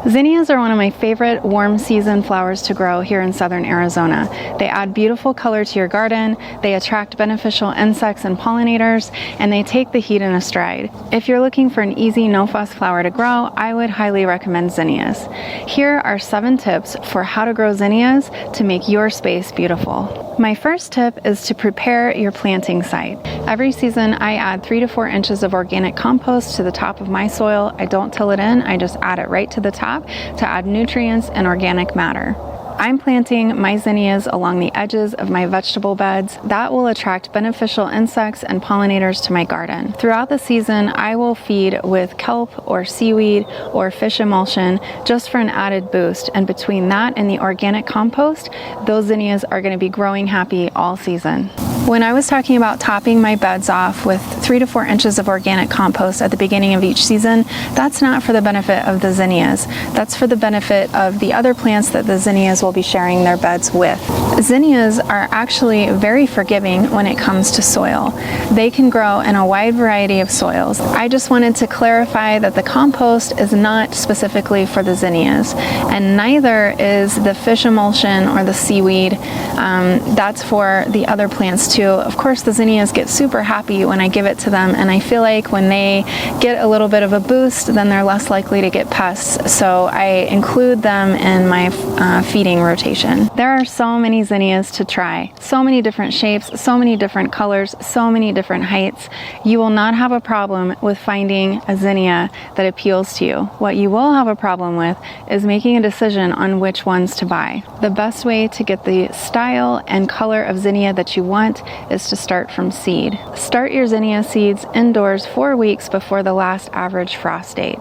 Zinnias are one of my favorite warm season flowers to grow here in southern Arizona. They add beautiful color to your garden, they attract beneficial insects and pollinators, and they take the heat in a stride. If you're looking for an easy no-fuss flower to grow, I would highly recommend zinnias. Here are 7 tips for how to grow zinnias to make your space beautiful. My first tip is to prepare your planting site. Every season I add 3 to 4 inches of organic compost to the top of my soil. I don't till it in, I just add it right to the top to add nutrients and organic matter. I'm planting my zinnias along the edges of my vegetable beds. That will attract beneficial insects and pollinators to my garden. Throughout the season, I will feed with kelp or seaweed or fish emulsion just for an added boost. And between that and the organic compost, those zinnias are going to be growing happy all season. When I was talking about topping my beds off with 3 to 4 inches of organic compost at the beginning of each season, that's not for the benefit of the zinnias. That's for the benefit of the other plants that the zinnias will be sharing their beds with. Zinnias are actually very forgiving when it comes to soil. They can grow in a wide variety of soils. I just wanted to clarify that the compost is not specifically for the zinnias, and neither is the fish emulsion or the seaweed. That's for the other plants too. Of course, the zinnias get super happy when I give it to them, and I feel like when they get a little bit of a boost, then they're less likely to get pests. So I include them in my feeding rotation. There are so many zinnias to try, so many different shapes, so many different colors, so many different heights. You will not have a problem with finding a zinnia that appeals to you. What you will have a problem with is making a decision on which ones to buy. The best way to get the style and color of zinnia that you want is to start from seed. Start your zinnia seeds indoors 4 weeks before the last average frost date.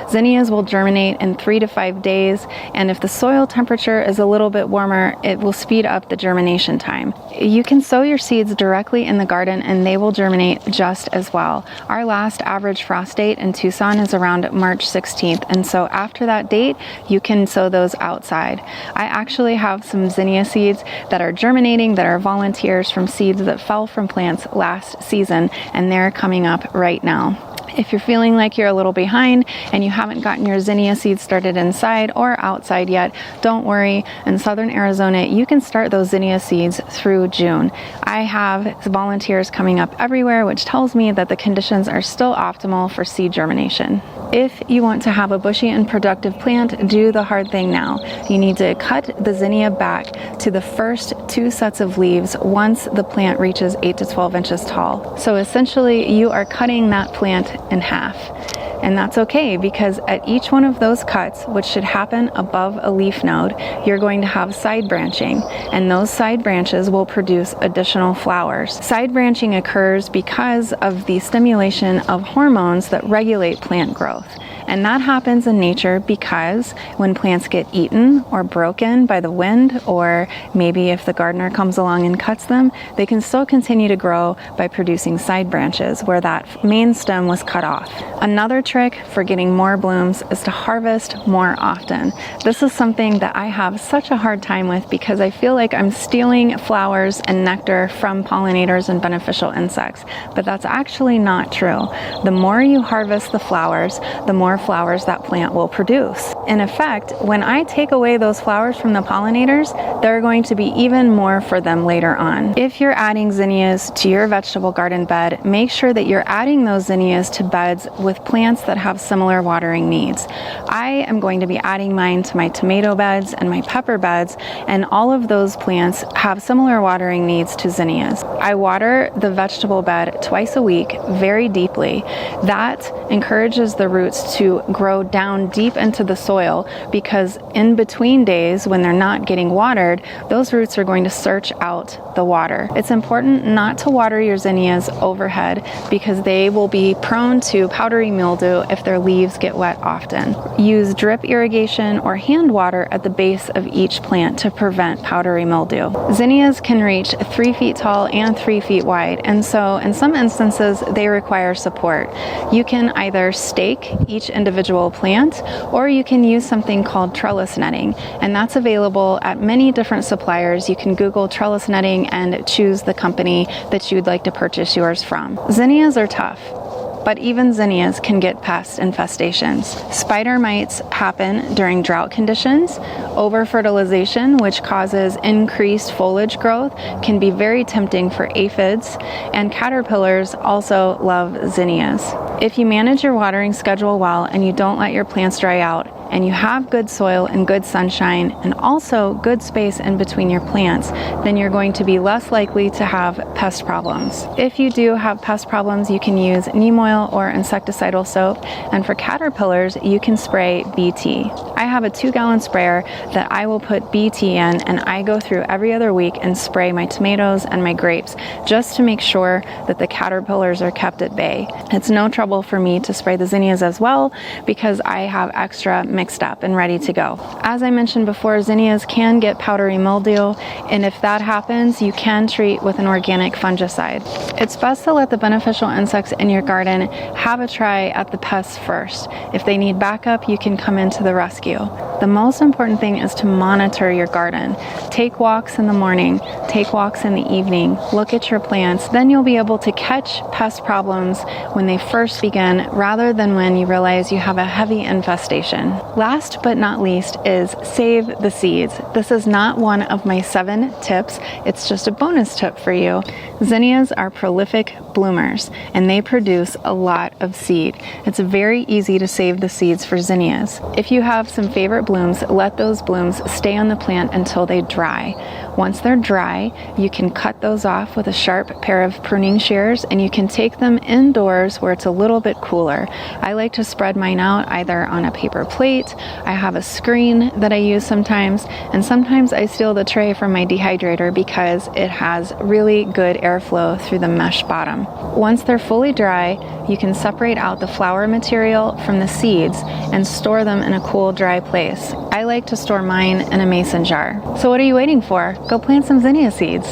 Zinnias will germinate in 3 to 5 days, and if the soil temperature is a little bit warmer, it will speed up the germination time. You can sow your seeds directly in the garden and they will germinate just as well. Our last average frost date in Tucson is around March 16th, and so after that date, you can sow those outside. I actually have some zinnia seeds that are germinating that are volunteers from seeds that fell from plants last season, and they're coming up right now. If you're feeling like you're a little behind and you haven't gotten your zinnia seeds started inside or outside yet, don't worry. In southern Arizona, you can start those zinnia seeds through June. I have volunteers coming up everywhere, which tells me that the conditions are still optimal for seed germination. If you want to have a bushy and productive plant, do the hard thing now. You need to cut the zinnia back to the first 2 sets of leaves once the plant reaches 8 to 12 inches tall. So essentially, you are cutting that plant in half. And that's okay, because at each one of those cuts, which should happen above a leaf node, you're going to have side branching, and those side branches will produce additional flowers. Side branching occurs because of the stimulation of hormones that regulate plant growth. And that happens in nature because when plants get eaten or broken by the wind, or maybe if the gardener comes along and cuts them, they can still continue to grow by producing side branches where that main stem was cut off. Another trick for getting more blooms is to harvest more often. This is something that I have such a hard time with because I feel like I'm stealing flowers and nectar from pollinators and beneficial insects, but that's actually not true. The more you harvest the flowers, the more flowers that plant will produce. In effect, when I take away those flowers from the pollinators, there are going to be even more for them later on. If you're adding zinnias to your vegetable garden bed, make sure that you're adding those zinnias to beds with plants that have similar watering needs. I am going to be adding mine to my tomato beds and my pepper beds, and all of those plants have similar watering needs to zinnias. I water the vegetable bed twice a week very deeply. That encourages the roots to grow down deep into the soil, because in between days when they're not getting watered, those roots are going to search out the water. It's important not to water your zinnias overhead because they will be prone to powdery mildew if their leaves get wet often. Use drip irrigation or hand water at the base of each plant to prevent powdery mildew. Zinnias can reach 3 feet tall and 3 feet wide, and so in some instances they require support. You can either stake each individual plant, or you can use something called trellis netting, and that's available at many different suppliers. You can Google trellis netting and choose the company that you'd like to purchase yours from. Zinnias are tough. but even zinnias can get pest infestations. Spider mites happen during drought conditions. Over-fertilization, which causes increased foliage growth, can be very tempting for aphids, and caterpillars also love zinnias. If you manage your watering schedule well and you don't let your plants dry out, and you have good soil and good sunshine and also good space in between your plants, then you're going to be less likely to have pest problems. If you do have pest problems, you can use neem oil or insecticidal soap, and for caterpillars, you can spray BT. I have a 2-gallon sprayer that I will put BT in, and I go through every other week and spray my tomatoes and my grapes just to make sure that the caterpillars are kept at bay. It's no trouble for me to spray the zinnias as well because I have extra mixed up and ready to go. As I mentioned before, zinnias can get powdery mildew, and if that happens, you can treat with an organic fungicide. It's best to let the beneficial insects in your garden have a try at the pests first. If they need backup, you can come into the rescue. The most important thing is to monitor your garden. Take walks in the morning, take walks in the evening, look at your plants, then you'll be able to catch pest problems when they first begin rather than when you realize you have a heavy infestation. Last but not least is save the seeds. This is not one of my 7 tips, it's just a bonus tip for you. Zinnias are prolific bloomers and they produce a lot of seed. It's very easy to save the seeds for zinnias. If you have some favorite blooms, let those blooms stay on the plant until they dry. Once they're dry, you can cut those off with a sharp pair of pruning shears and you can take them indoors where it's a little bit cooler. I like to spread mine out either on a paper plate, I have a screen that I use sometimes, and sometimes I steal the tray from my dehydrator because it has really good airflow through the mesh bottom. Once they're fully dry, you can separate out the flower material from the seeds and store them in a cool, dry place. I like to store mine in a mason jar. So what are you waiting for? Go plant some zinnia seeds.